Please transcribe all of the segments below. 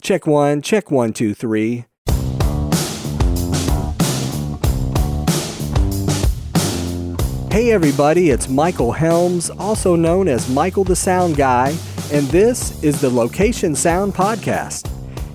Check one, two, three. Hey everybody, it's Michael Helms, also known as Michael the Sound Guy, and this is the Location Sound Podcast.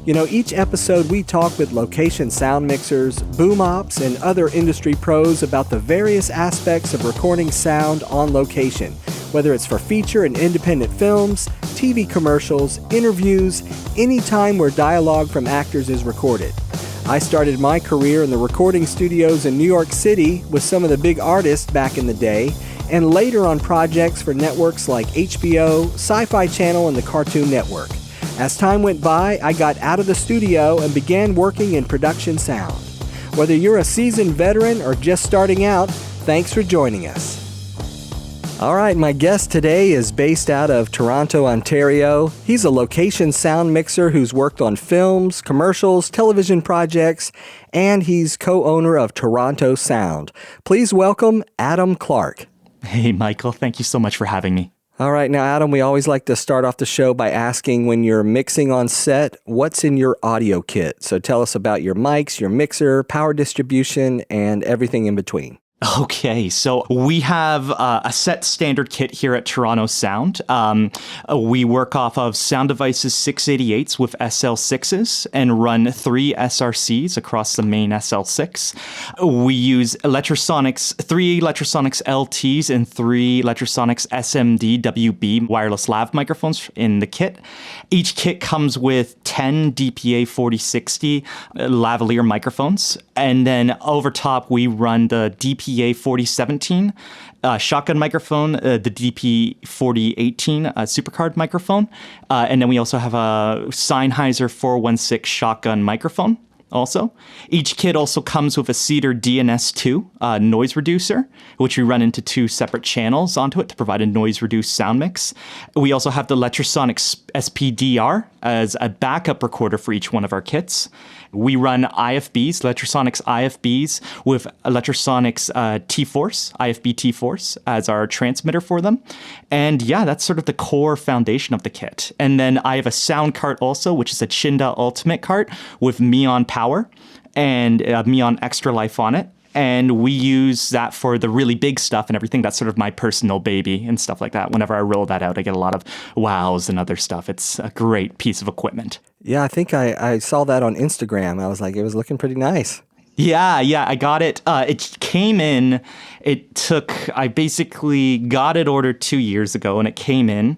You know, each episode we talk with location sound mixers, boom ops, and other industry pros about the various aspects of recording sound on location, whether it's for feature and independent films, TV commercials, interviews, any time where dialogue from actors is recorded. I started my career in the recording studios in New York City with some of the big artists back in the day, and later on projects for networks like HBO, Sci-Fi Channel, and the Cartoon Network. As time went by, I got out of the studio and began working in production sound. Whether you're a seasoned veteran or just starting out, thanks for joining us. All right, my guest today is based out of Toronto, Ontario. He's a location sound mixer who's worked on films, commercials, television projects, and he's co-owner of Toronto Sound. Please welcome Adam Clark. Hey, Michael. Thank you so much for having me. All right, now, Adam, we always like to start off the show by asking, when you're mixing on set, what's in your audio kit? So tell us about your mics, your mixer, power distribution, and everything in between. Okay, so we have a set standard kit here at Toronto Sound. We work off of Sound Devices 688s with SL6s and run 3 SRCs across the main SL6. We use three Lectrosonics LTs and 3 Lectrosonics SMD WB wireless lav microphones in the kit. Each kit comes with 10 DPA 4060 lavalier microphones, and then over top we run the DPA 4017 shotgun microphone, the DP 4018 supercard microphone, and then we also have a Sennheiser 416 shotgun microphone. Also, each kit also comes with a Cedar DNS 2 noise reducer, which we run into 2 separate channels onto it to provide a noise-reduced sound mix. We also have the Lectrosonics SPDR as a backup recorder for each one of our kits. We run IFBs, Lectrosonics IFBs, with Lectrosonics T-Force, IFB T-Force, as our transmitter for them. And yeah, that's sort of the core foundation of the kit. And then I have a sound cart also, which is a Chinda Ultimate cart with Meon power and Meon Extra Life on it. And we use that for the really big stuff and everything. That's sort of my personal baby and stuff like that. Whenever I roll that out, I get a lot of wows and other stuff. It's a great piece of equipment. Yeah, I think I saw that on Instagram. I was like, it was looking pretty nice. Yeah, I got it. It came in. I basically got it ordered 2 years ago, and it came in.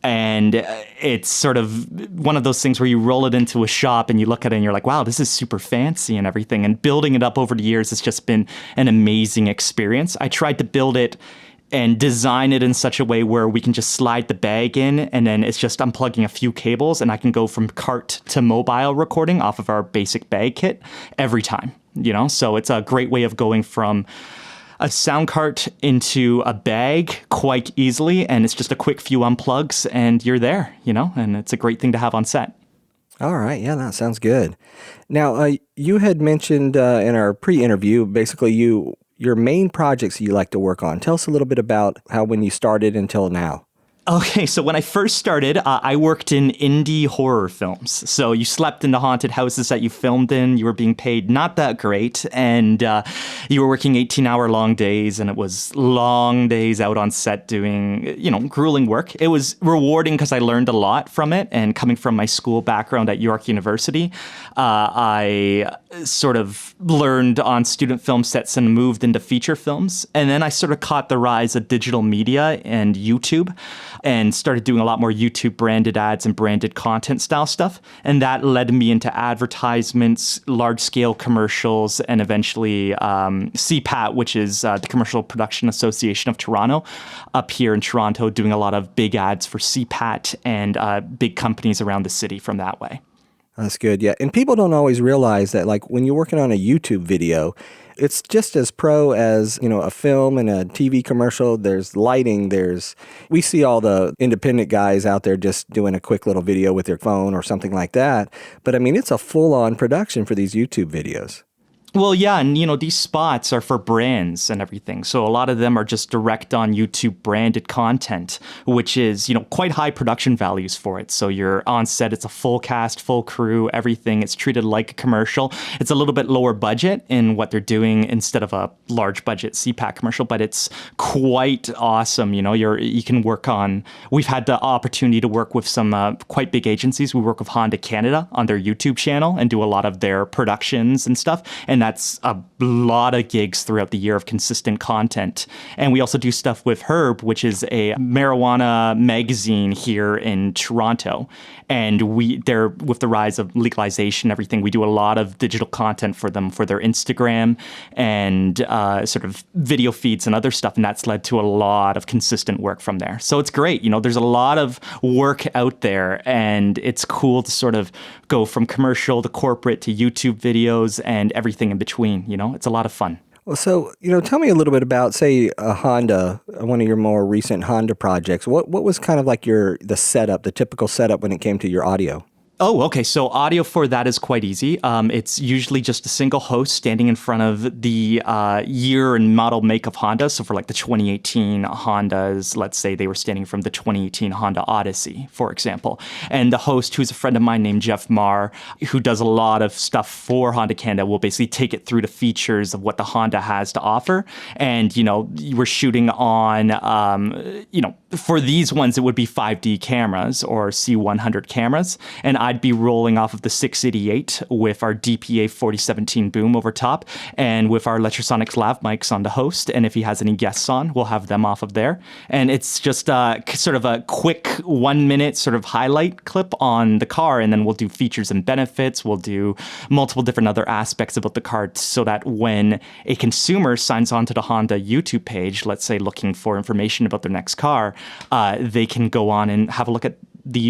And it's sort of one of those things where you roll it into a shop and you look at it and you're like, wow, this is super fancy and everything. And building it up over the years has just been an amazing experience. I tried to build it and design it in such a way where we can just slide the bag in, and then it's just unplugging a few cables and I can go from cart to mobile recording off of our basic bag kit every time, you know? So it's a great way of going from a sound cart into a bag quite easily, and it's just a quick few unplugs and you're there, you know, and it's a great thing to have on set. All right. Yeah, that sounds good. Now, you had mentioned in our pre-interview, basically your main projects you like to work on. Tell us a little bit about how when you started until now. Okay, so when I first started, I worked in indie horror films. So you slept in the haunted houses that you filmed in. You were being paid not that great, and you were working 18-hour long days, and it was long days out on set doing, grueling work. It was rewarding because I learned a lot from it, and coming from my school background at York University, I sort of learned on student film sets and moved into feature films. And then I sort of caught the rise of digital media and YouTube, and started doing a lot more YouTube branded ads and branded content style stuff. And that led me into advertisements, large scale commercials, and eventually CPAT, which is the Commercial Production Association of Toronto, up here in Toronto, doing a lot of big ads for CPAT and big companies around the city from that way. That's good, yeah. And people don't always realize that, like, when you're working on a YouTube video, it's just as pro as, a film and a TV commercial. There's lighting, we see all the independent guys out there just doing a quick little video with their phone or something like that. But I mean, it's a full-on production for these YouTube videos. Well, yeah, and these spots are for brands and everything. So a lot of them are just direct on YouTube branded content, which is, quite high production values for it. So you're on set, it's a full cast, full crew, everything. It's treated like a commercial. It's a little bit lower budget in what they're doing instead of a large budget CPAC commercial, but it's quite awesome. You can work on, we've had the opportunity to work with some quite big agencies. We work with Honda Canada on their YouTube channel and do a lot of their productions and stuff. And that's a lot of gigs throughout the year of consistent content. And we also do stuff with Herb, which is a marijuana magazine here in Toronto. And they're with the rise of legalization, everything, we do a lot of digital content for them for their Instagram and sort of video feeds and other stuff. And that's led to a lot of consistent work from there. So it's great. There's a lot of work out there, and it's cool to sort of go from commercial to corporate to YouTube videos and everything in between. It's a lot of fun. Well, so, tell me a little bit about, say, a Honda, one of your more recent Honda projects. What was kind of like the typical setup when it came to your audio? Oh, okay. So audio for that is quite easy. It's usually just a single host standing in front of the year and model make of Honda. So for like the 2018 Hondas, let's say they were standing from the 2018 Honda Odyssey, for example. And the host, who's a friend of mine named Jeff Marr, who does a lot of stuff for Honda Canada, will basically take it through the features of what the Honda has to offer. And, we're shooting on, for these ones, it would be 5D cameras or C100 cameras. And I'd be rolling off of the 688 with our DPA 4017 boom over top and with our Lectrosonics lav mics on the host. And if he has any guests on, we'll have them off of there. And it's just sort of a quick 1 minute sort of highlight clip on the car. And then we'll do features and benefits. We'll do multiple different other aspects about the car so that when a consumer signs on to the Honda YouTube page, let's say looking for information about their next car, they can go on and have a look at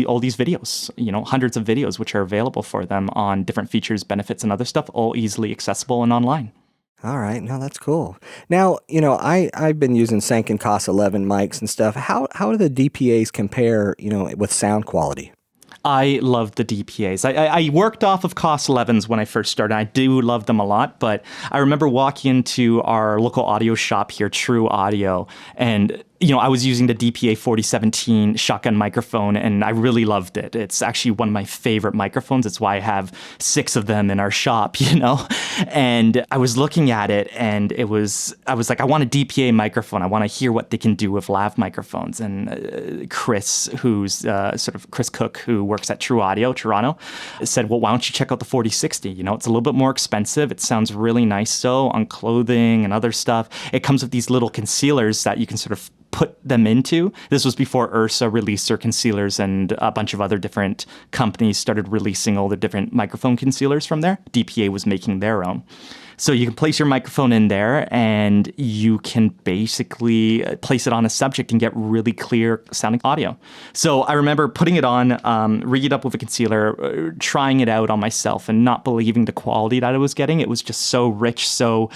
all these videos, hundreds of videos which are available for them on different features, benefits, and other stuff, all easily accessible and online. All right. No, that's cool. Now, I've been using Sanken COS 11 mics and stuff. How do the DPAs compare, with sound quality? I love the DPAs. I worked off of COS 11s when I first started. I do love them a lot, but I remember walking into our local audio shop here, True Audio, and I was using the DPA 4017 shotgun microphone, and I really loved it. It's actually one of my favorite microphones. It's why I have 6 of them in our shop, And I was looking at it, and I was like, I want a DPA microphone. I want to hear what they can do with lav microphones. And Chris Cook, who works at True Audio, Toronto, said, well, why don't you check out the 4060? It's a little bit more expensive. It sounds really nice, on clothing and other stuff. It comes with these little concealers that you can sort of put them into. This was before Ursa released their concealers, and a bunch of other different companies started releasing all the different microphone concealers from there. DPA was making their own. So you can place your microphone in there, and you can basically place it on a subject and get really clear sounding audio. So I remember putting it on, rigging it up with a concealer, trying it out on myself, and not believing the quality that I was getting. It was just so rich, so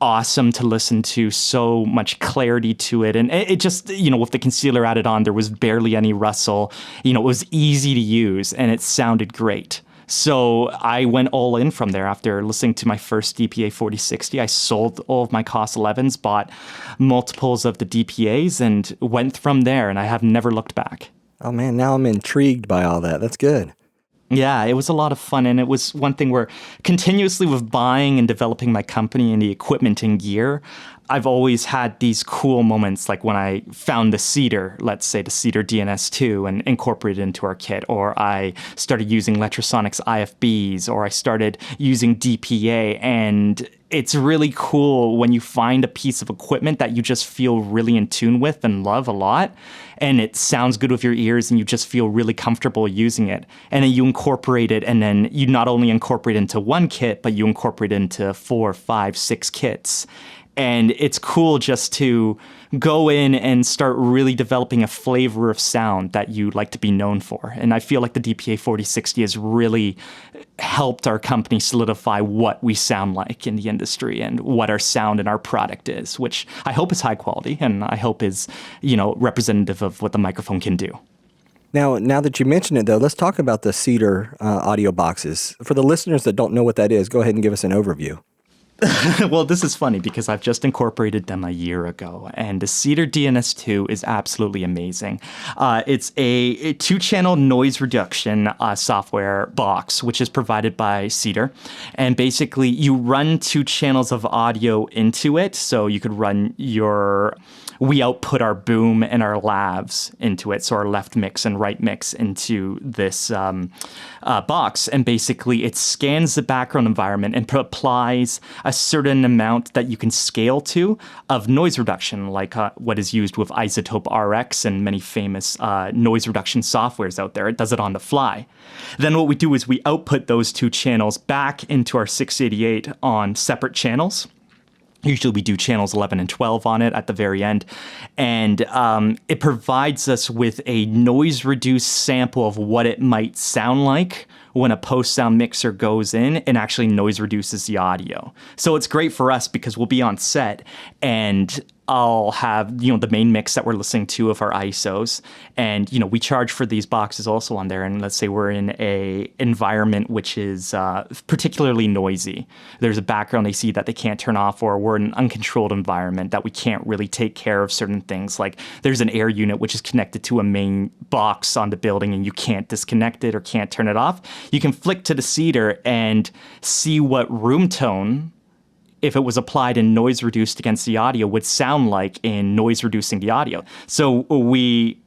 awesome to listen to, so much clarity to it. And it just, with the concealer added on, there was barely any rustle. It was easy to use, and it sounded great. So I went all in from there. After listening to my first DPA 4060, I sold all of my COS 11s, bought multiples of the DPAs, and went from there, and I have never looked back. Oh man, now I'm intrigued by all that. That's good. Yeah, it was a lot of fun, and it was one thing where continuously with buying and developing my company and the equipment and gear, I've always had these cool moments, like when I found the Cedar, let's say the Cedar DNS 2, and incorporated it into our kit, or I started using Lectrosonics IFBs, or I started using DPA, and it's really cool when you find a piece of equipment that you just feel really in tune with and love a lot, and it sounds good with your ears, and you just feel really comfortable using it. And then you incorporate it, and then you not only incorporate it into one kit, but you incorporate it into 4, 5, 6 kits. And it's cool just to go in and start really developing a flavor of sound that you like to be known for. And I feel like the DPA 4060 has really helped our company solidify what we sound like in the industry and what our sound and our product is, which I hope is high quality and I hope is, representative of what the microphone can do. Now that you mention it, though, let's talk about the Cedar audio boxes. For the listeners that don't know what that is, go ahead and give us an overview. Well, this is funny because I've just incorporated them a year ago, and the Cedar DNS 2 is absolutely amazing. It's a two-channel noise reduction software box, which is provided by Cedar. And basically, you run two channels of audio into it. So you could run we output our boom and our lavs into it, so our left mix and right mix into this box. And basically, it scans the background environment and applies a certain amount that you can scale to of noise reduction, like what is used with Isotope RX and many famous noise reduction softwares out there. It does it on the fly. Then what we do is we output those two channels back into our 688 on separate channels. Usually we do channels 11 and 12 on it at the very end. And it provides us with a noise-reduced sample of what it might sound like when a post-sound mixer goes in and actually noise reduces the audio. So it's great for us because we'll be on set and I'll have, the main mix that we're listening to of our ISOs. And, we charge for these boxes also on there. And let's say we're in a environment which is particularly noisy. There's a background AC that they can't turn off, or we're in an uncontrolled environment that we can't really take care of certain things. Like there's an air unit which is connected to a main box on the building and you can't disconnect it or can't turn it off. You can flick to the Cedar and see what room tone, if it was applied and noise reduced against the audio, would sound like in noise reducing the audio. So we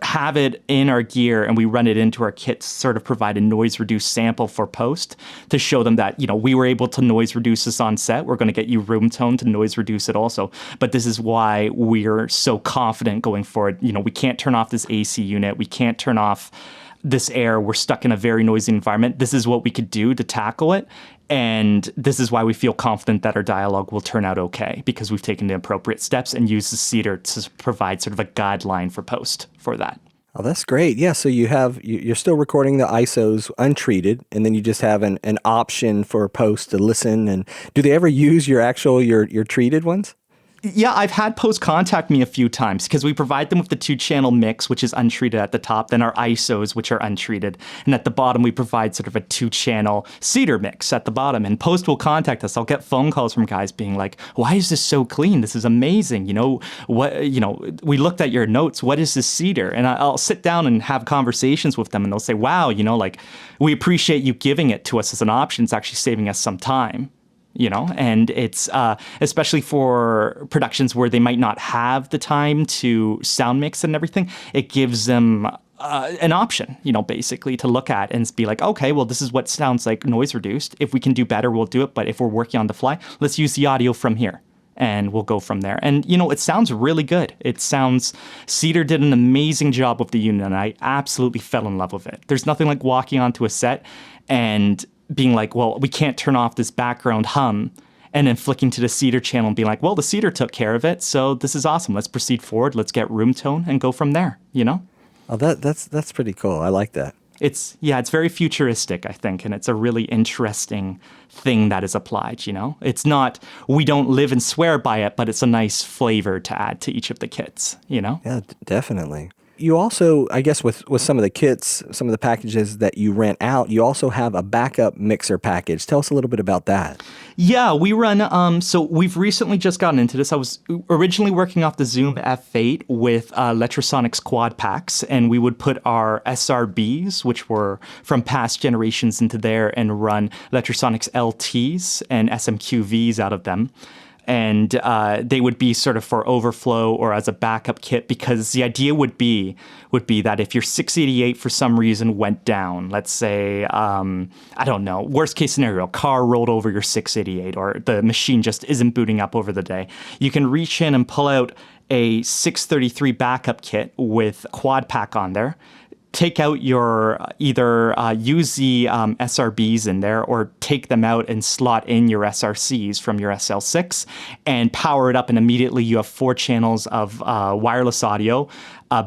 have it in our gear and we run it into our kits, sort of provide a noise reduced sample for post to show them that, we were able to noise reduce this on set. We're going to get you room tone to noise reduce it also. But this is why we're so confident going forward. We can't turn off this AC unit. We can't turn off this air. We're stuck in a very noisy environment. This is what we could do to tackle it. And this is why we feel confident that our dialogue will turn out okay, because we've taken the appropriate steps and used the Cedar to provide sort of a guideline for post for that. Oh, that's great. Yeah, so you're still recording the ISOs untreated, and then you just have an option for post to listen. And do they ever use your treated ones? Yeah, I've had post contact me a few times because we provide them with the two-channel mix, which is untreated at the top, then our ISOs, which are untreated. And at the bottom, we provide sort of a two-channel Cedar mix at the bottom. And post will contact us. I'll get phone calls from guys being like, why is this so clean? This is amazing. We looked at your notes. What is this Cedar? And I'll sit down and have conversations with them. And they'll say, wow, we appreciate you giving it to us as an option. It's actually saving us some time. And it's especially for productions where they might not have the time to sound mix and everything, it gives them an option, basically to look at and be like, okay, well, this is what sounds like noise reduced. If we can do better, we'll do it. But if we're working on the fly, let's use the audio from here and we'll go from there. And, it sounds really good. Cedar did an amazing job with the unit and I absolutely fell in love with it. There's nothing like walking onto a set and being like, well, we can't turn off this background hum, and then flicking to the Cedar channel and being like, well, the Cedar took care of it, so this is awesome. Let's proceed forward. Let's get room tone and go from there, Oh, that's pretty cool. I like that. It's very futuristic, I think, and it's a really interesting thing that is applied, It's not, we don't live and swear by it, but it's a nice flavor to add to each of the kits, Yeah, definitely. You also, I guess with some of the kits, some of the packages that you rent out, you also have a backup mixer package. Tell us a little bit about that. Yeah, we run, so we've recently just gotten into this. I was originally working off the Zoom F8 with Lectrosonics quad packs, and we would put our SRBs, which were from past generations, into there and run Lectrosonics LTs and SMQVs out of them. And they would be sort of for overflow or as a backup kit, because the idea would be that if your 688 for some reason went down, let's say, I don't know, worst case scenario, car rolled over your 688 or the machine just isn't booting up over the day, you can reach in and pull out a 633 backup kit with quad pack on there. Take out your, either use the SRBs in there or take them out and slot in your SRCs from your SL6 and power it up, and immediately you have 4 channels of wireless audio,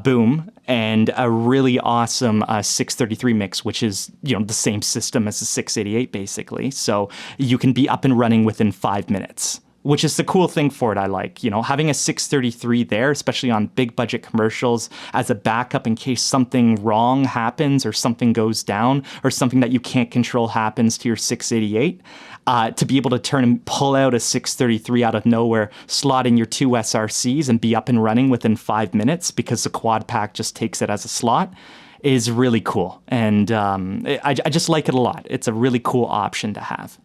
boom, and a really awesome 633 mix, which is the same system as the 688 basically. So you can be up and running within 5 minutes. which is the cool thing for it. I like, having a 633 there, especially on big budget commercials as a backup in case something wrong happens or something goes down or something that you can't control happens to your 688. To be able to turn and pull out a 633 out of nowhere, slot in your two SRCs and be up and running within 5 minutes because the quad pack just takes it as a slot is really cool. And I just like it a lot. It's a really cool option to have.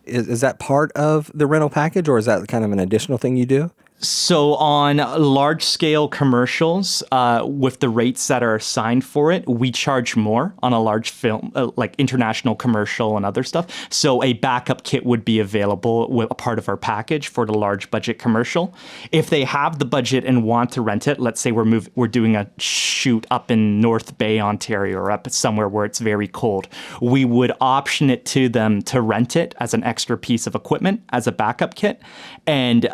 Is that part of the rental package, or is that kind of an additional thing you do? So on large-scale commercials, with the rates that are assigned for it, we charge more on a large film, like international commercial and other stuff. So a backup kit would be available with a part of our package for the large budget commercial. If they have the budget and want to rent it, let's say we're doing a shoot up in North Bay, Ontario, or up somewhere where it's very cold, we would option it to them to rent it as an extra piece of equipment as a backup kit and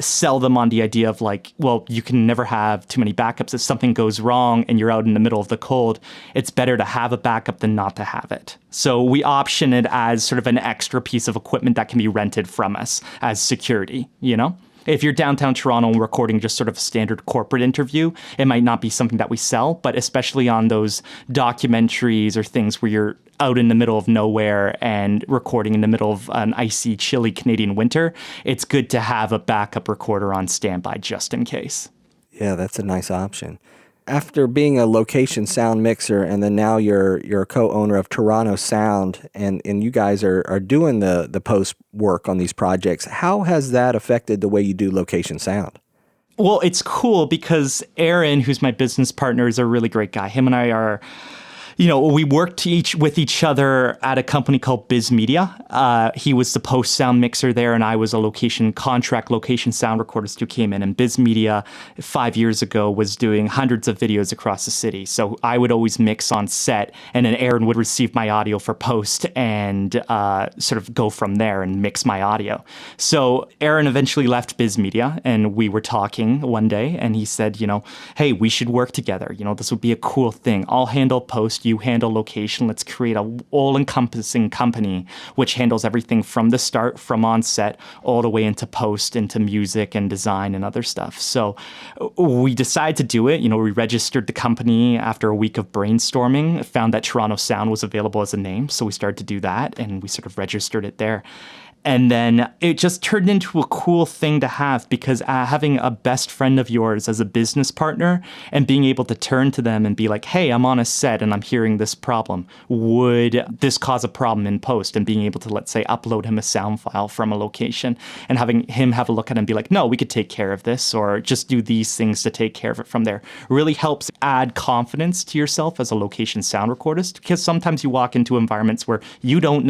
sell them on the idea of like, well, you can never have too many backups. If something goes wrong and you're out in the middle of the cold, it's better to have a backup than not to have it. So we option it as sort of an extra piece of equipment that can be rented from us as security, If you're downtown Toronto and recording just sort of a standard corporate interview, it might not be something that we sell, but especially on those documentaries or things where you're out in the middle of nowhere and recording in the middle of an icy, chilly Canadian winter, it's good to have a backup recorder on standby just in case. Yeah, that's a nice option. After being a location sound mixer, and then now you're a co-owner of Toronto Sound, and you guys are doing the post work on these projects, how has that affected the way you do location sound? Well, it's cool because Aaron, who's my business partner, is a really great guy. Him and I are... we worked with each other at a company called Biz Media. He was the post sound mixer there, and I was a contract location sound recordist who came in. And Biz Media 5 years ago was doing hundreds of videos across the city. So I would always mix on set, and then Aaron would receive my audio for post and sort of go from there and mix my audio. So Aaron eventually left Biz Media, and we were talking one day, and he said, hey, we should work together. This would be a cool thing. I'll handle post, you handle location. Let's create a all-encompassing company which handles everything from the start, from on set, all the way into post, into music and design and other stuff. So we decided to do it. We registered the company after a week of brainstorming, found that Toronto Sound was available as a name. So we started to do that, and we sort of registered it there. And then it just turned into a cool thing to have because having a best friend of yours as a business partner and being able to turn to them and be like, hey, I'm on a set and I'm hearing this problem. Would this cause a problem in post? And being able to, let's say, upload him a sound file from a location and having him have a look at it and be like, no, we could take care of this, or just do these things to take care of it from there, really helps add confidence to yourself as a location sound recordist, because sometimes you walk into environments where you don't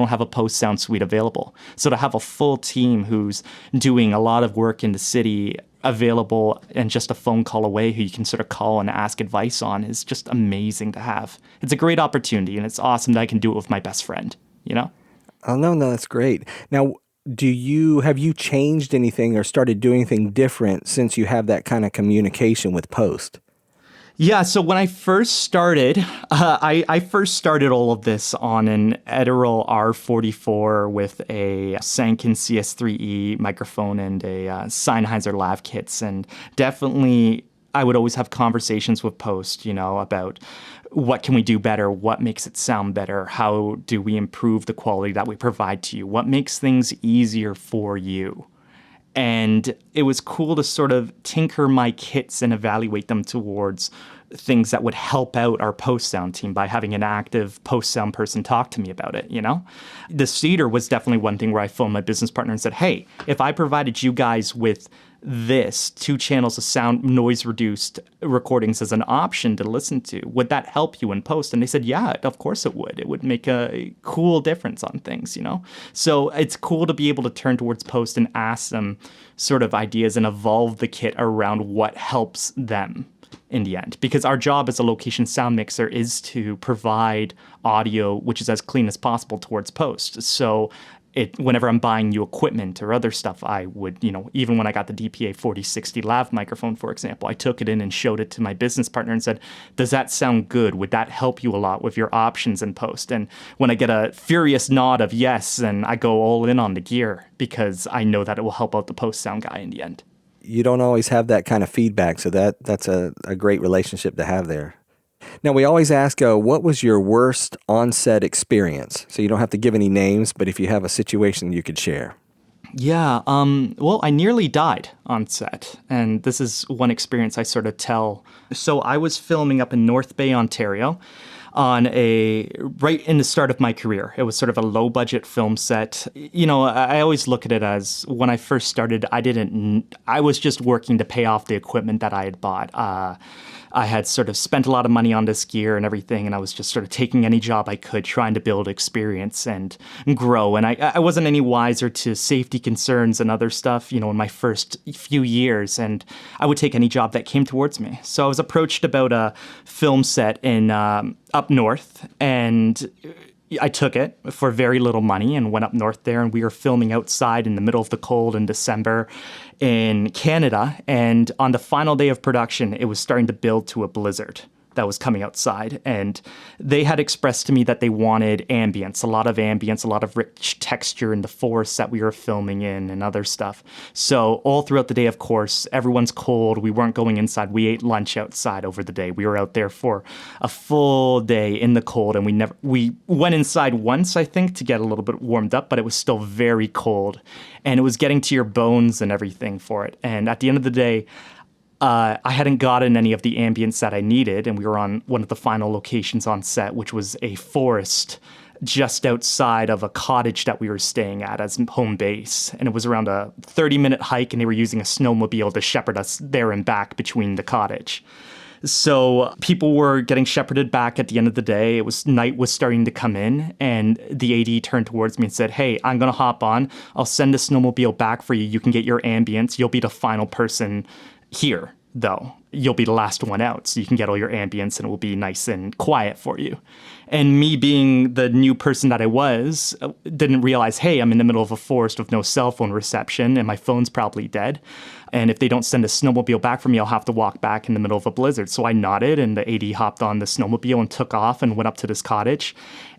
have a post sound suite available. So to have a full team who's doing a lot of work in the city available and just a phone call away who you can sort of call and ask advice on is just amazing to have. It's a great opportunity, and it's awesome that I can do it with my best friend, Oh, no, that's great. Now, have you changed anything or started doing anything different since you have that kind of communication with post? Yeah, so when I first started, I first started all of this on an Edirol R44 with a Sanken CS3E microphone and a Sennheiser lav kits. And definitely, I would always have conversations with post, about what can we do better? What makes it sound better? How do we improve the quality that we provide to you? What makes things easier for you? And it was cool to sort of tinker my kits and evaluate them towards things that would help out our post sound team by having an active post sound person talk to me about it, The Cedar was definitely one thing where I phoned my business partner and said, hey, if I provided you guys with this 2 channels of sound noise reduced recordings as an option to listen to, would that help you in post? And they said, yeah, of course it would. It would make a cool difference on things, So it's cool to be able to turn towards post and ask them sort of ideas and evolve the kit around what helps them in the end, because our job as a location sound mixer is to provide audio which is as clean as possible towards post. So whenever I'm buying new equipment or other stuff, I would, even when I got the DPA 4060 lav microphone, for example, I took it in and showed it to my business partner and said, does that sound good? Would that help you a lot with your options in post? And when I get a furious nod of yes, then I go all in on the gear because I know that it will help out the post sound guy in the end. You don't always have that kind of feedback, so that's a great relationship to have there. Now, we always ask, what was your worst on-set experience? So you don't have to give any names, but if you have a situation you could share. Yeah, well, I nearly died on set, and this is one experience I sort of tell. So I was filming up in North Bay, Ontario, right in the start of my career. It was sort of a low-budget film set. I always look at it as when I first started, I was just working to pay off the equipment that I had bought. I had sort of spent a lot of money on this gear and everything, and I was just sort of taking any job I could, trying to build experience and grow. And I wasn't any wiser to safety concerns and other stuff, in my first few years, and I would take any job that came towards me. So I was approached about a film set in up north, and I took it for very little money and went up north there, and we were filming outside in the middle of the cold in December in Canada. And on the final day of production, it was starting to build to a blizzard that was coming outside. And they had expressed to me that they wanted ambience, a lot of rich texture in the forest that we were filming in and other stuff. So all throughout the day, of course, everyone's cold. We weren't going inside. We ate lunch outside over the day. We were out there for a full day in the cold, and we went inside once, I think, to get a little bit warmed up, but it was still very cold. And it was getting to your bones and everything for it. And at the end of the day, I hadn't gotten any of the ambience that I needed, and we were on one of the final locations on set, which was a forest just outside of a cottage that we were staying at as home base. And it was around a 30-minute hike, and they were using a snowmobile to shepherd us there and back between the cottage. So people were getting shepherded back at the end of the day. Night was starting to come in, and the AD turned towards me and said, hey, I'm going to hop on. I'll send the snowmobile back for you. You can get your ambience. You'll be the final person here, though. You'll be the last one out, so you can get all your ambience and it will be nice and quiet for you. And me being the new person that I was, didn't realize, hey, I'm in the middle of a forest with no cell phone reception and my phone's probably dead. And if they don't send a snowmobile back for me, I'll have to walk back in the middle of a blizzard. So I nodded, and the AD hopped on the snowmobile and took off and went up to this cottage.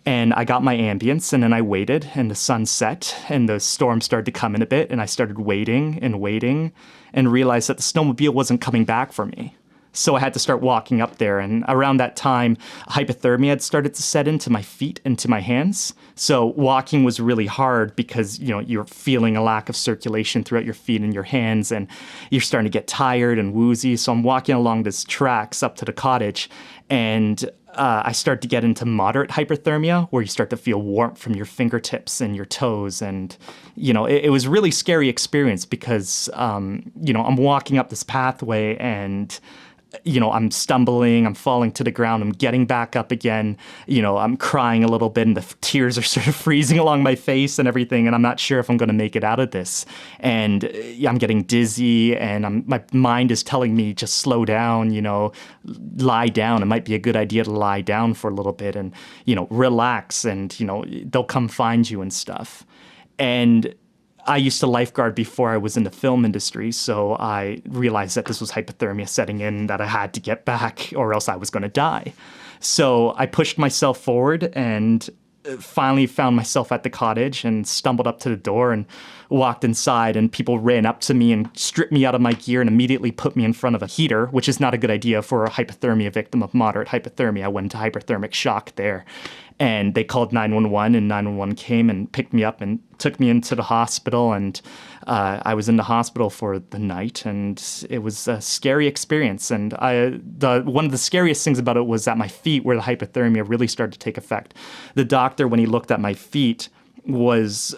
And I got my ambience, and then I waited, and the sun set, and the storm started to come in a bit, and I started waiting and realized that the snowmobile wasn't coming back for me. So I had to start walking up there, and around that time, hypothermia had started to set into my feet and to my hands. So walking was really hard because, you're feeling a lack of circulation throughout your feet and your hands, and you're starting to get tired and woozy. So I'm walking along this tracks up to the cottage, and I start to get into moderate hypothermia, where you start to feel warmth from your fingertips and your toes. And, it was a really scary experience because, I'm walking up this pathway and I'm stumbling, I'm falling to the ground, I'm getting back up again, I'm crying a little bit, and the tears are sort of freezing along my face and everything, and I'm not sure if I'm going to make it out of this. And I'm getting dizzy, and my mind is telling me, just slow down, lie down. It might be a good idea to lie down for a little bit and, relax, and, they'll come find you and stuff. And I used to lifeguard before I was in the film industry, so I realized that this was hypothermia setting in, that I had to get back or else I was going to die. So I pushed myself forward and finally found myself at the cottage and stumbled up to the door and walked inside, and people ran up to me and stripped me out of my gear and immediately put me in front of a heater, which is not a good idea for a hypothermia victim of moderate hypothermia. I went into hypothermic shock there. And they called 911, and 911 came and picked me up and took me into the hospital. And I was in the hospital for the night, and it was a scary experience. And one of the scariest things about it was at my feet, where the hypothermia really started to take effect. The doctor, when he looked at my feet, was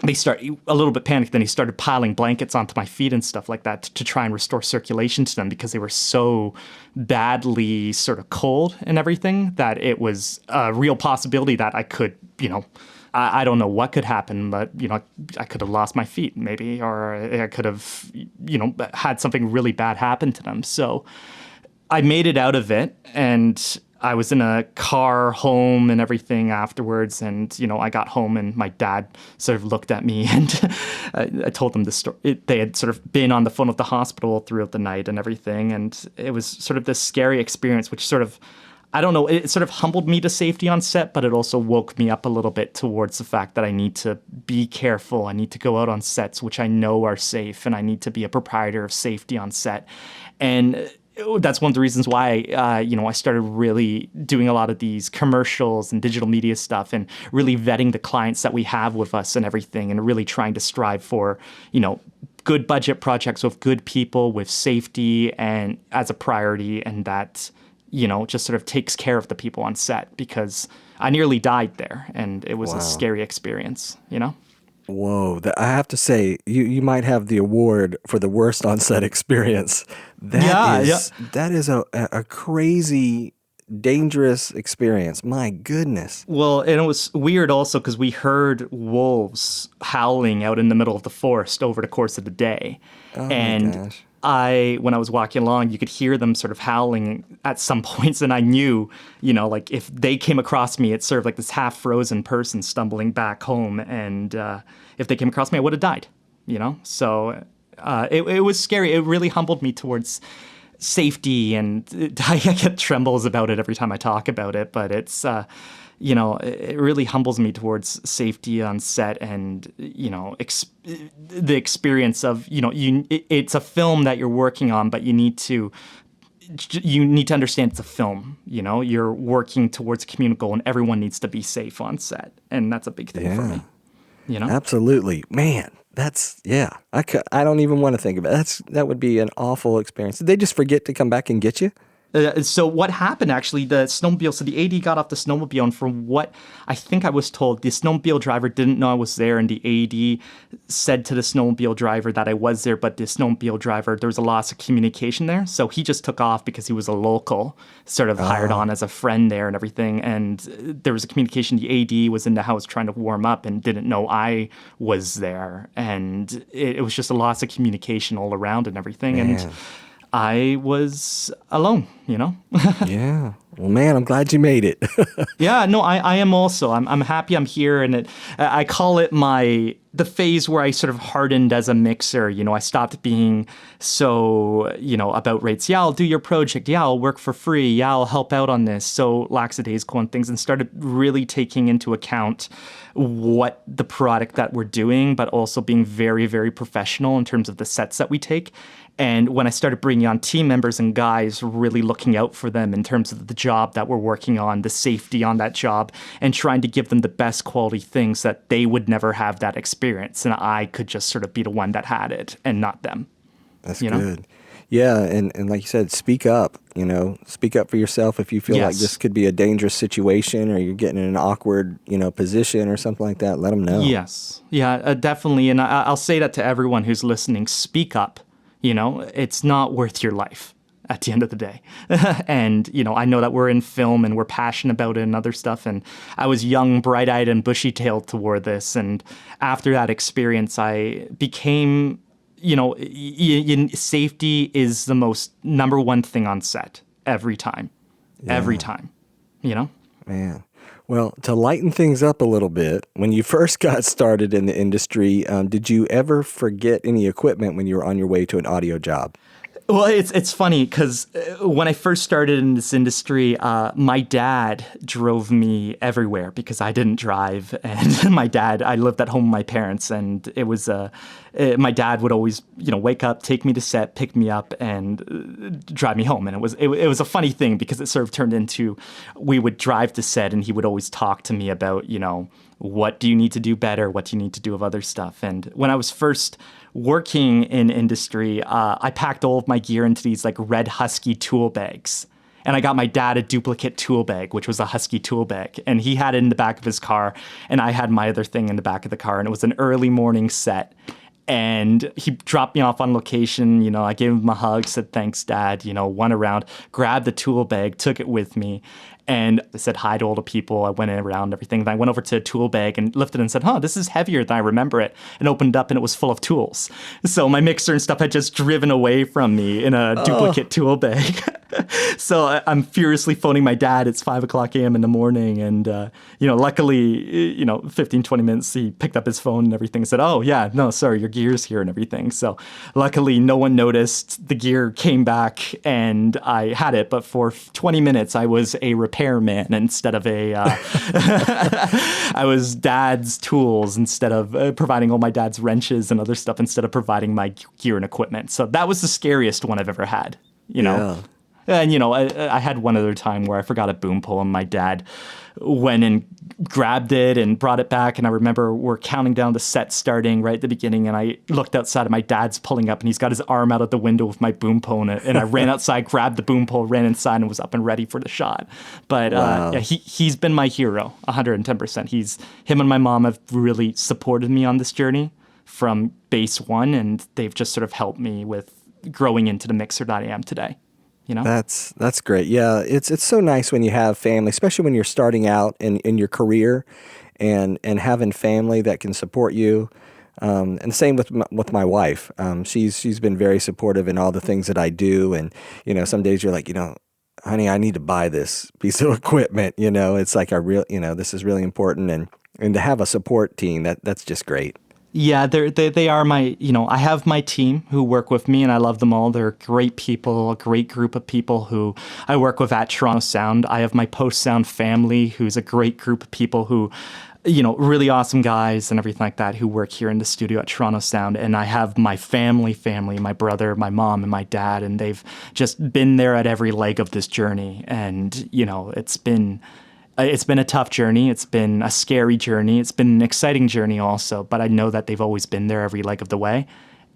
they started a little bit panicked. Then he started piling blankets onto my feet and stuff like that to try and restore circulation to them, because they were so badly sort of cold and everything that it was a real possibility that I could, I don't know what could happen, but, I could have lost my feet maybe, or I could have, had something really bad happen to them. So I made it out of it, and I was in a car home and everything afterwards. And, I got home and my dad sort of looked at me and I told them the story. They had sort of been on the phone with the hospital throughout the night and everything. And it was sort of this scary experience, which sort of, I don't know, it sort of humbled me to safety on set, but it also woke me up a little bit towards the fact that I need to be careful. I need to go out on sets, which I know are safe, and I need to be a proprietor of safety on set. And that's one of the reasons why, I started really doing a lot of these commercials and digital media stuff and really vetting the clients that we have with us and everything and really trying to strive for, good budget projects with good people, with safety and as a priority, and that just sort of takes care of the people on set, because I nearly died there and it was a scary experience, Whoa, I have to say, you might have the award for the worst on-set experience. That is a crazy, dangerous experience. My goodness. Well, and it was weird also because we heard wolves howling out in the middle of the forest over the course of the day. Oh and my gosh. when I was walking along, you could hear them sort of howling at some points, and I knew, like if they came across me, it's sort of like this half-frozen person stumbling back home, and if they came across me, I would have died, So it was scary. It really humbled me towards safety, and I get trembles about it every time I talk about it, but it's... it really humbles me towards safety on set and, the experience of, it's a film that you're working on, but you need to understand it's a film, you're working towards a community goal and everyone needs to be safe on set. And that's a big thing for me, Absolutely. Man, I don't even want to think about it. That would be an awful experience. Did they just forget to come back and get you? So what happened, actually, the AD got off the snowmobile, and from what I think I was told, the snowmobile driver didn't know I was there, and the AD said to the snowmobile driver that I was there, but the snowmobile driver, there was a loss of communication there, so he just took off because he was a local, sort of hired on as a friend there and everything, and there was a communication. The AD was in the house trying to warm up and didn't know I was there, and it was just a loss of communication all around and everything, and I was alone, Yeah. Well, man, I'm glad you made it. Yeah, no, I am also. I'm happy I'm here, and I call it the phase where I sort of hardened as a mixer. I stopped being so, about rates. Yeah, I'll do your project. Yeah, I'll work for free. Yeah, I'll help out on this. So lackadaisical and things, and started really taking into account what the product that we're doing, but also being very, very professional in terms of the sets that we take. And when I started bringing on team members and guys, really looking out for them in terms of the job that we're working on, the safety on that job, and trying to give them the best quality things that they would never have that experience. And I could just sort of be the one that had it and not them. That's good. Yeah, and like you said, speak up. Speak up for yourself if you feel like this could be a dangerous situation or you're getting in an awkward, position or something like that. Let them know. Yes. Yeah, definitely. And I'll say that to everyone who's listening. Speak up. It's not worth your life at the end of the day. And, I know that we're in film and we're passionate about it and other stuff. And I was young, bright-eyed, and bushy-tailed toward this. And after that experience, I became, safety is the most number one thing on set every time. Yeah. Every time, Man. Well, to lighten things up a little bit, when you first got started in the industry, did you ever forget any equipment when you were on your way to an audio job? Well, it's funny because when I first started in this industry, my dad drove me everywhere because I didn't drive. And I lived at home with my parents, and it was my dad would always, wake up, take me to set, pick me up, and drive me home. And it was a funny thing because it sort of turned into we would drive to set, and he would always talk to me about, what do you need to do better? What do you need to do of other stuff? And when I was first working in industry, I packed all of my gear into these like red Husky tool bags. And I got my dad a duplicate tool bag, which was a Husky tool bag. And he had it in the back of his car, and I had my other thing in the back of the car. And it was an early morning set. And he dropped me off on location. I gave him a hug, said, thanks, Dad, went around, grabbed the tool bag, took it with me. And I said hi to all the people. I went around and everything. Then I went over to a tool bag and lifted it and said, this is heavier than I remember it. And opened up, and it was full of tools. So my mixer and stuff had just driven away from me in a duplicate tool bag. So I'm furiously phoning my dad. It's 5:00 a.m. in the morning. And, luckily, 15, 20 minutes, he picked up his phone and everything and said, oh, yeah, no, sorry, your gear's here and everything. So luckily, no one noticed. The gear came back and I had it. But for 20 minutes, I was a repairman instead of I was dad's tools instead of providing all my dad's wrenches and other stuff instead of providing my gear and equipment. So that was the scariest one I've ever had, Yeah. And, I had one other time where I forgot a boom pole and my dad went and grabbed it and brought it back. And I remember we're counting down the set starting right at the beginning. And I looked outside and my dad's pulling up and he's got his arm out of the window with my boom pole. And I ran outside, grabbed the boom pole, ran inside and was up and ready for the shot. But Wow. he's been my hero, 110%. Him and my mom have really supported me on this journey from base one. And they've just sort of helped me with growing into the mixer that I am today. That's great. Yeah, it's so nice when you have family, especially when you're starting out in your career, and having family that can support you. And the same with my wife. She's been very supportive in all the things that I do. And some days you're like, honey, I need to buy this piece of equipment. It's like this is really important, and to have a support team that's just great. Yeah, they are my, I have my team who work with me and I love them all. They're great people, a great group of people who I work with at Toronto Sound. I have my post-sound family who's a great group of people who, really awesome guys and everything like that who work here in the studio at Toronto Sound. And I have my family, my brother, my mom, and my dad, and they've just been there at every leg of this journey. And, it's been a tough journey. It's been a scary journey. It's been an exciting journey also, but I know that they've always been there every leg of the way.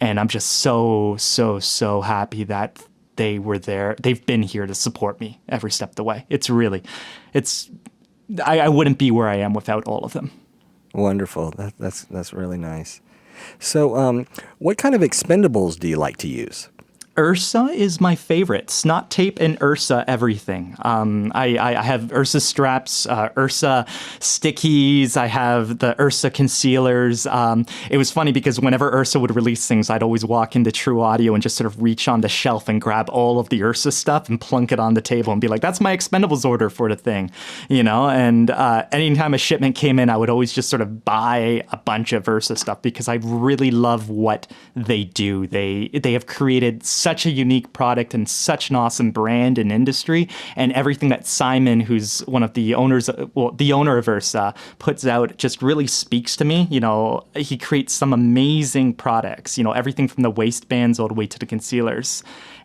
And I'm just so, so, so happy that they were there. They've been here to support me every step of the way. I wouldn't be where I am without all of them. Wonderful. That's really nice. So what kind of expendables do you like to use? Ursa is my favorite. Snot tape and Ursa everything. I have Ursa straps, Ursa stickies. I have the Ursa concealers. It was funny because whenever Ursa would release things, I'd always walk into True Audio and just sort of reach on the shelf and grab all of the Ursa stuff and plunk it on the table and be like, that's my Expendables order for the thing, And anytime a shipment came in, I would always just sort of buy a bunch of Ursa stuff because I really love what they do. They have created such a unique product and such an awesome brand and industry, and everything that Simon, who's one of the owners, the owner of Ursa, puts out just really speaks to me. He creates some amazing products, everything from the waistbands all the way to the concealers.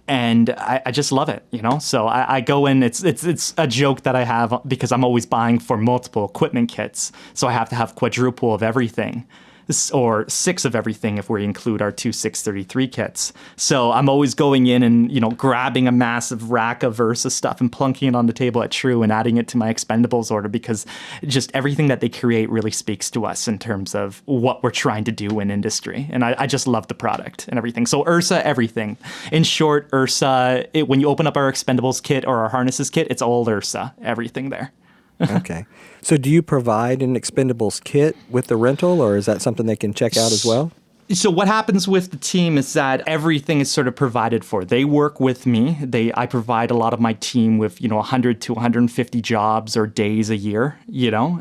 And I just love it, So I go in, it's a joke that I have because I'm always buying for multiple equipment kits. So I have to have quadruple of everything. Or 6 of everything if we include our 2 633 kits. So I'm always going in and, grabbing a massive rack of Ursa stuff and plunking it on the table at True and adding it to my Expendables order because just everything that they create really speaks to us in terms of what we're trying to do in industry. And I just love the product and everything. So Ursa, everything. In short, Ursa, when you open up our Expendables kit or our harnesses kit, it's all Ursa, everything there. Okay. So do you provide an Expendables kit with the rental, or is that something they can check out as well? So what happens with the team is that everything is sort of provided for. They work with me. I provide a lot of my team with, 100 to 150 jobs or days a year,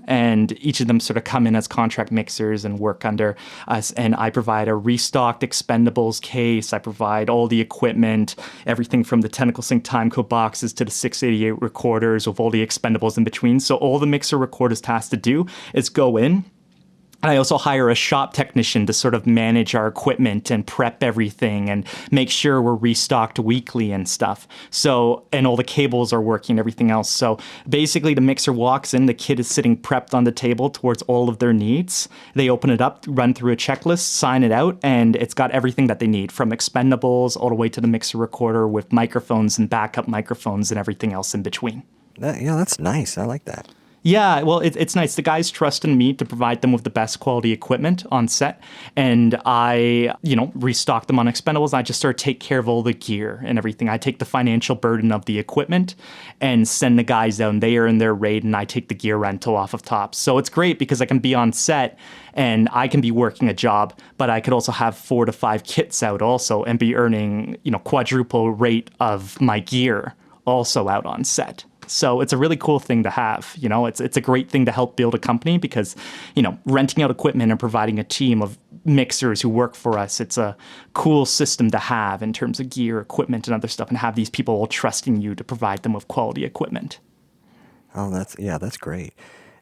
and each of them sort of come in as contract mixers and work under us. And I provide a restocked Expendables case. I provide all the equipment, everything from the Technical Sync timecode boxes to the 688 recorders with all the Expendables in between. So all the mixer recorders has to do is go in. I also hire a shop technician to sort of manage our equipment and prep everything and make sure we're restocked weekly and stuff. So, and all the cables are working, everything else. So basically the mixer walks in, the kit is sitting prepped on the table towards all of their needs. They open it up, run through a checklist, sign it out, and it's got everything that they need from Expendables all the way to the mixer recorder with microphones and backup microphones and everything else in between. That's nice. I like that. Yeah, well, it's nice. The guys trust in me to provide them with the best quality equipment on set. And I, restock them on Expendables. I just sort of take care of all the gear and everything. I take the financial burden of the equipment and send the guys out, and they are in their rate, and I take the gear rental off of top. So it's great because I can be on set and I can be working a job, but I could also have 4 to 5 kits out also and be earning, quadruple rate of my gear also out on set. So it's a really cool thing to have. It's a great thing to help build a company because, renting out equipment and providing a team of mixers who work for us, it's a cool system to have in terms of gear, equipment, and other stuff, and have these people all trusting you to provide them with quality equipment. Oh, that's great.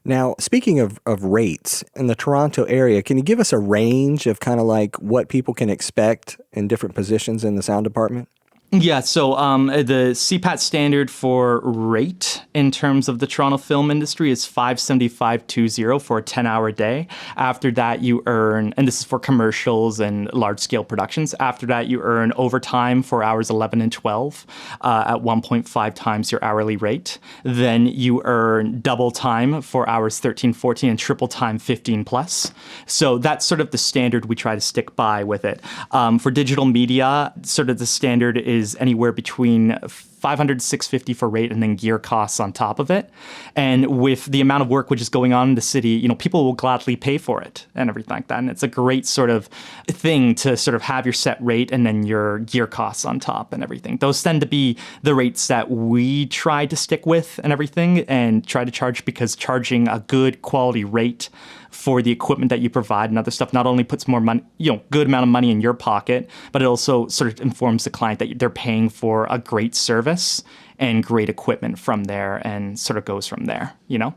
Now, speaking of rates in the Toronto area, can you give us a range of kind of like what people can expect in different positions in the sound department? Yeah, so the CPAT standard for rate in terms of the Toronto film industry is $575.20 for a 10-hour day. After that, you earn, and this is for commercials and large-scale productions, after that, you earn overtime for hours 11 and 12 at 1.5 times your hourly rate. Then you earn double time for hours 13, 14, and triple time 15 plus. So that's sort of the standard we try to stick by with it. For digital media, sort of the standard is anywhere between $500 to $650 for rate and then gear costs on top of it. And with the amount of work which is going on in the city, people will gladly pay for it and everything like that. And it's a great sort of thing to sort of have your set rate and then your gear costs on top and everything. Those tend to be the rates that we try to stick with and everything and try to charge, because charging a good quality rate for the equipment that you provide and other stuff not only puts more money, good amount of money in your pocket, but it also sort of informs the client that they're paying for a great service and great equipment from there, and sort of goes from there, No,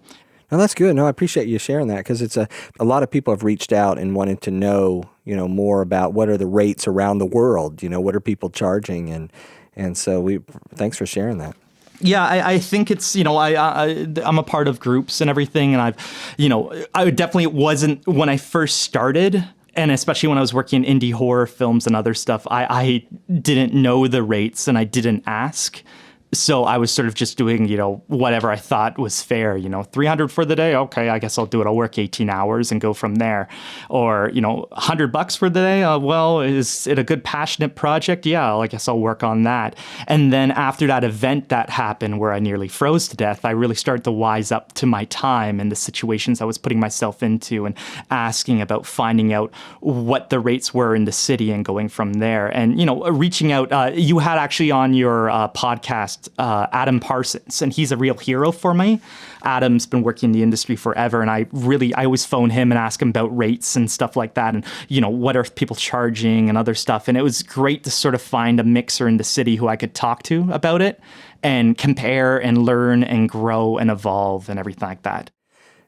that's good. No, I appreciate you sharing that, because it's a lot of people have reached out and wanted to know, more about what are the rates around the world, what are people charging, and so thanks for sharing that. Yeah, I think it's, I'm a part of groups and everything. And I definitely wasn't when I first started. And especially when I was working in indie horror films and other stuff, I didn't know the rates and I didn't ask. So I was sort of just doing, whatever I thought was fair, 300 for the day. Okay, I guess I'll do it. I'll work 18 hours and go from there. Or, $100 for the day. Well, is it a good passionate project? Yeah, I guess I'll work on that. And then after that event that happened where I nearly froze to death, I really started to wise up to my time and the situations I was putting myself into and asking about finding out what the rates were in the city and going from there. And, reaching out, you had actually on your podcast, Adam Parsons, and he's a real hero for me. Adam's been working in the industry forever, and I always phone him and ask him about rates and stuff like that, and what are people charging and other stuff. And it was great to sort of find a mixer in the city who I could talk to about it and compare and learn and grow and evolve and everything like that.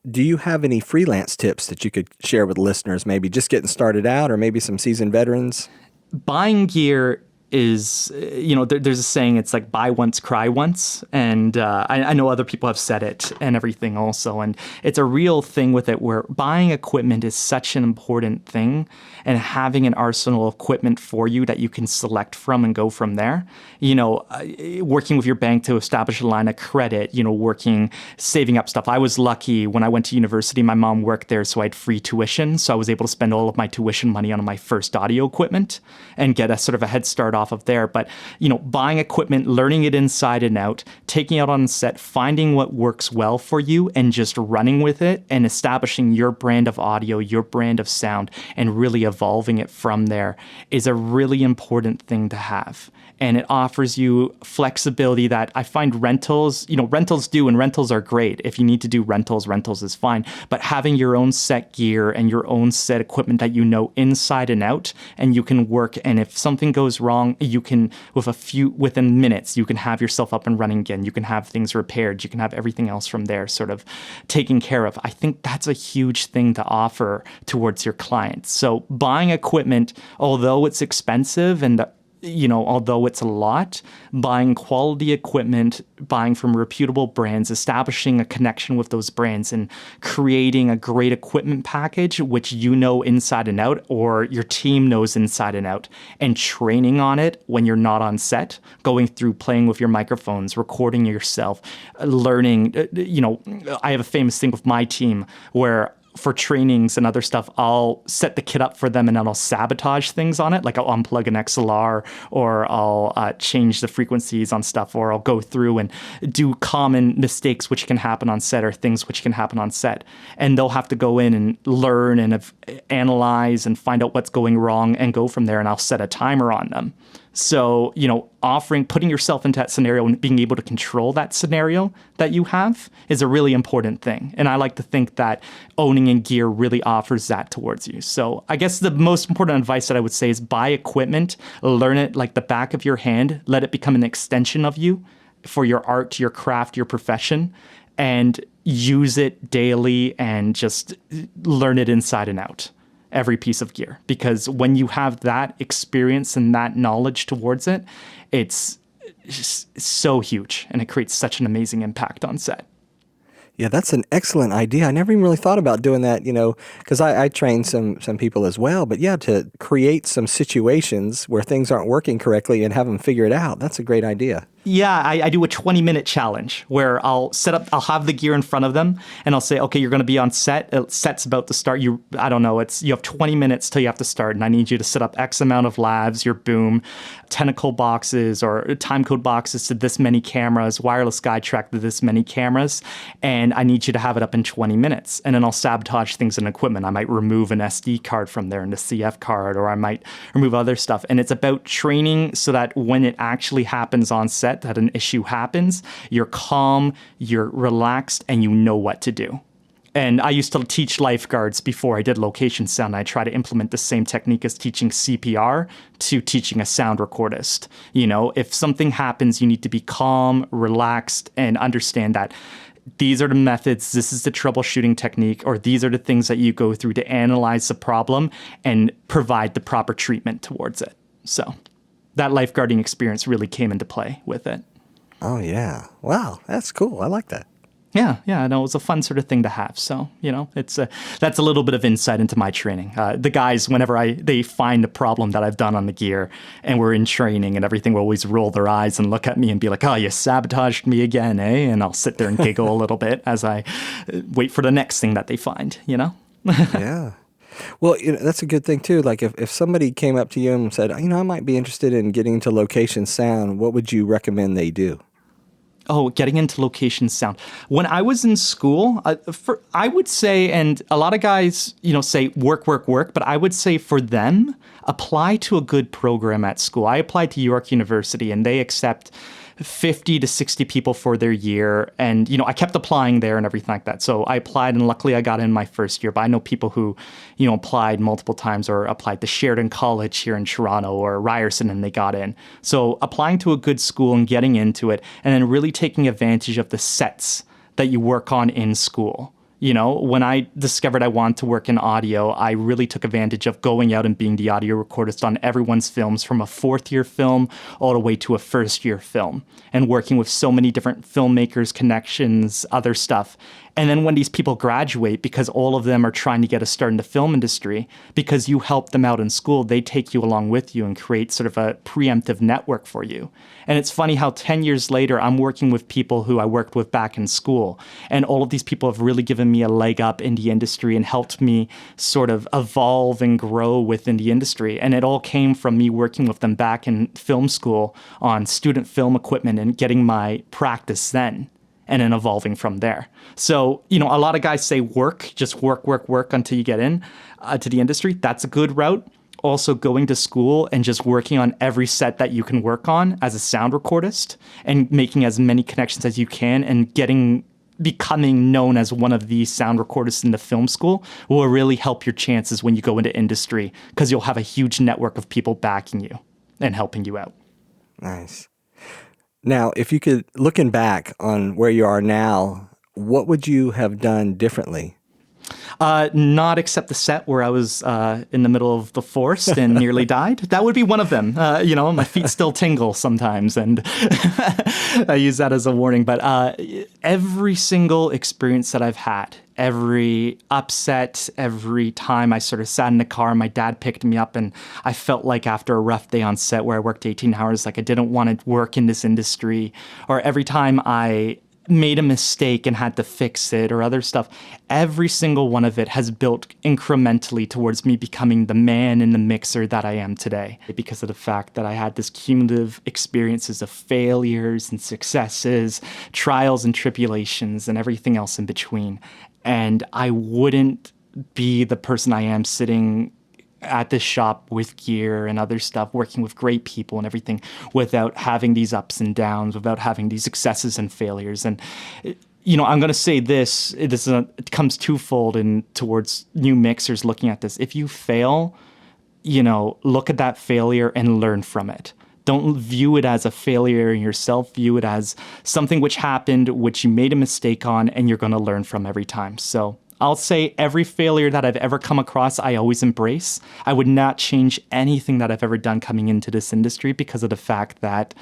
Do you have any freelance tips that you could share with listeners, maybe just getting started out or maybe some seasoned veterans? Buying gear is, there's a saying, it's like buy once, cry once. And I know other people have said it and everything also. And it's a real thing with it where buying equipment is such an important thing, and having an arsenal of equipment for you that you can select from and go from there. Working with your bank to establish a line of credit, saving up stuff. I was lucky when I went to university, my mom worked there, so I had free tuition. So I was able to spend all of my tuition money on my first audio equipment and get a sort of a head start off of there. But, buying equipment, learning it inside and out, taking it on set, finding what works well for you and just running with it and establishing your brand of audio, your brand of sound, and really evolving it from there is a really important thing to have. And it offers you flexibility that I find rentals do, and rentals are great. If you need to do rentals is fine. But having your own set gear and your own set equipment that inside and out, and you can work, and if something goes wrong, you can, within minutes, you can have yourself up and running again. You can have things repaired. You can have everything else from there sort of taken care of. I think that's a huge thing to offer towards your clients. So buying equipment, although it's expensive and although it's a lot, buying quality equipment, buying from reputable brands, establishing a connection with those brands, and creating a great equipment package, which inside and out, or your team knows inside and out, and training on it when you're not on set, going through playing with your microphones, recording yourself, learning. I have a famous thing with my team where for trainings and other stuff, I'll set the kit up for them and then I'll sabotage things on it. Like I'll unplug an XLR, or I'll change the frequencies on stuff, or I'll go through and do common mistakes which can happen on set, or things which can happen on set. And they'll have to go in and learn and analyze and find out what's going wrong and go from there. And I'll set a timer on them. So, putting yourself into that scenario and being able to control that scenario that you have is a really important thing. And I like to think that owning in gear really offers that towards you. So I guess the most important advice that I would say is buy equipment, learn it like the back of your hand, let it become an extension of you for your art, your craft, your profession, and use it daily and just learn it inside and out. Every piece of gear, because when you have that experience and that knowledge towards it, it's just so huge and it creates such an amazing impact on set. Yeah, that's an excellent idea. I never even really thought about doing that, because I train some people as well. But yeah, to create some situations where things aren't working correctly and have them figure it out, that's a great idea. Yeah, I do a 20-minute challenge where I'll have the gear in front of them and I'll say, okay, you're going to be on set. Set's about to start. You have 20 minutes till you have to start. And I need you to set up X amount of lavs, your boom, tentacle boxes or time code boxes to this many cameras, wireless guide track to this many cameras. And I need you to have it up in 20 minutes. And then I'll sabotage things in equipment. I might remove an SD card from there and a CF card, or I might remove other stuff. And it's about training so that when it actually happens on set, that an issue happens, you're calm, you're relaxed, and you know what to do. And I used to teach lifeguards before I did location sound. I try to implement the same technique as teaching CPR to teaching a sound recordist. If something happens, you need to be calm, relaxed, and understand that these are the methods, this is the troubleshooting technique, or these are the things that you go through to analyze the problem and provide the proper treatment towards it. So that lifeguarding experience really came into play with it. Oh, yeah. Wow, that's cool. I like that. Yeah, it was a fun sort of thing to have. So, that's a little bit of insight into my training. The guys, whenever they find a problem that I've done on the gear and we're in training and everything, will always roll their eyes and look at me and be like, oh, you sabotaged me again, eh? And I'll sit there and giggle a little bit as I wait for the next thing that they find, Yeah. Well, that's a good thing, too. Like, if somebody came up to you and said, I might be interested in getting into location sound, what would you recommend they do? Oh, getting into location sound. When I was in school, I would say, and a lot of guys, say work, but I would say for them, apply to a good program at school. I applied to York University, and they accept 50 to 60 people for their year. And, I kept applying there and everything like that. So I applied, and luckily I got in my first year. But I know people who, applied multiple times or applied to Sheridan College here in Toronto or Ryerson, and they got in. So applying to a good school and getting into it, and then really taking advantage of the sets that you work on in school. When I discovered I wanted to work in audio, I really took advantage of going out and being the audio recordist on everyone's films, from a fourth-year film all the way to a first-year film, and working with so many different filmmakers, connections, other stuff. And then when these people graduate, because all of them are trying to get a start in the film industry, because you help them out in school, they take you along with you and create sort of a preemptive network for you. And it's funny how 10 years later, I'm working with people who I worked with back in school. And all of these people have really given me a leg up in the industry and helped me sort of evolve and grow within the industry. And it all came from me working with them back in film school on student film equipment and getting my practice then, and then evolving from there. So, a lot of guys say just work until you get in to the industry. That's a good route. Also going to school and just working on every set that you can work on as a sound recordist and making as many connections as you can and becoming known as one of the sound recordists in the film school will really help your chances when you go into industry, because you'll have a huge network of people backing you and helping you out. Nice. Now, if you could, looking back on where you are now, what would you have done differently? Not accept the set where I was in the middle of the forest and nearly died. That would be one of them. My feet still tingle sometimes, and I use that as a warning. But every single experience that I've had, every upset, every time I sort of sat in the car and my dad picked me up, and I felt like after a rough day on set where I worked 18 hours, like I didn't want to work in this industry, or every time I made a mistake and had to fix it or other stuff, every single one of it has built incrementally towards me becoming the man in the mixer that I am today, because of the fact that I had this cumulative experiences of failures and successes, trials and tribulations, and everything else in between. And I wouldn't be the person I am sitting at this shop with gear and other stuff, working with great people and everything, without having these ups and downs, without having these successes and failures. And I'm going to say this, it comes twofold in towards new mixers looking at this. If you fail, look at that failure and learn from it. Don't view it as a failure in yourself. View it as something which happened, which you made a mistake on, and you're going to learn from every time. So I'll say every failure that I've ever come across, I always embrace. I would not change anything that I've ever done coming into this industry because of the fact that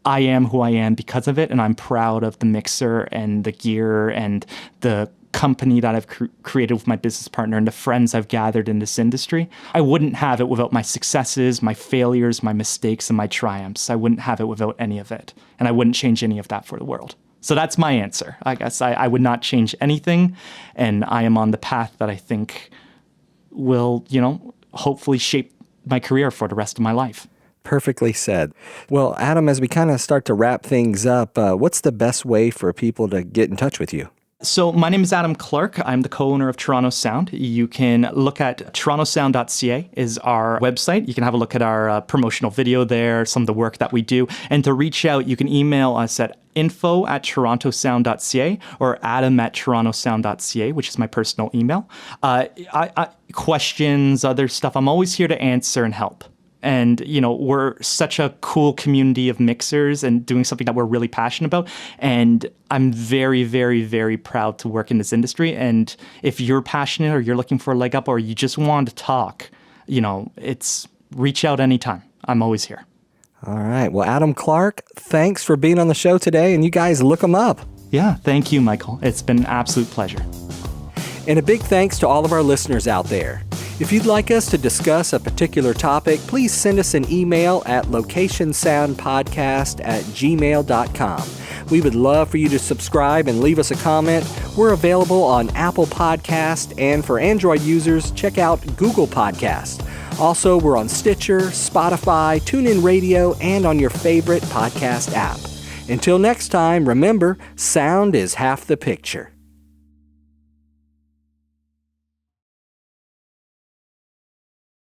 I am who I am because of it, and I'm proud of the mixer and the gear and the company that I've created with my business partner and the friends I've gathered in this industry. I wouldn't have it without my successes, my failures, my mistakes, and my triumphs. I wouldn't have it without any of it, and I wouldn't change any of that for the world. So that's my answer. I guess I would not change anything, and I am on the path that I think will, hopefully shape my career for the rest of my life. Perfectly said. Well, Adam, as we kind of start to wrap things up, what's the best way for people to get in touch with you? So my name is Adam Clark. I'm the co-owner of Toronto Sound. You can look at torontosound.ca is our website. You can have a look at our promotional video there, some of the work that we do. And to reach out, you can email us at info@torontosound.ca or adam@torontosound.ca, which is my personal email. Questions, other stuff, I'm always here to answer and help. And, we're such a cool community of mixers and doing something that we're really passionate about. And I'm very, very, very proud to work in this industry. And if you're passionate or you're looking for a leg up or you just want to talk, reach out anytime. I'm always here. All right. Well, Adam Clark, thanks for being on the show today. And you guys look him up. Yeah. Thank you, Michael. It's been an absolute pleasure. And a big thanks to all of our listeners out there. If you'd like us to discuss a particular topic, please send us an email at locationsoundpodcast@gmail.com. We would love for you to subscribe and leave us a comment. We're available on Apple Podcast, and for Android users, check out Google Podcast. Also, we're on Stitcher, Spotify, TuneIn Radio, and on your favorite podcast app. Until next time, remember, sound is half the picture.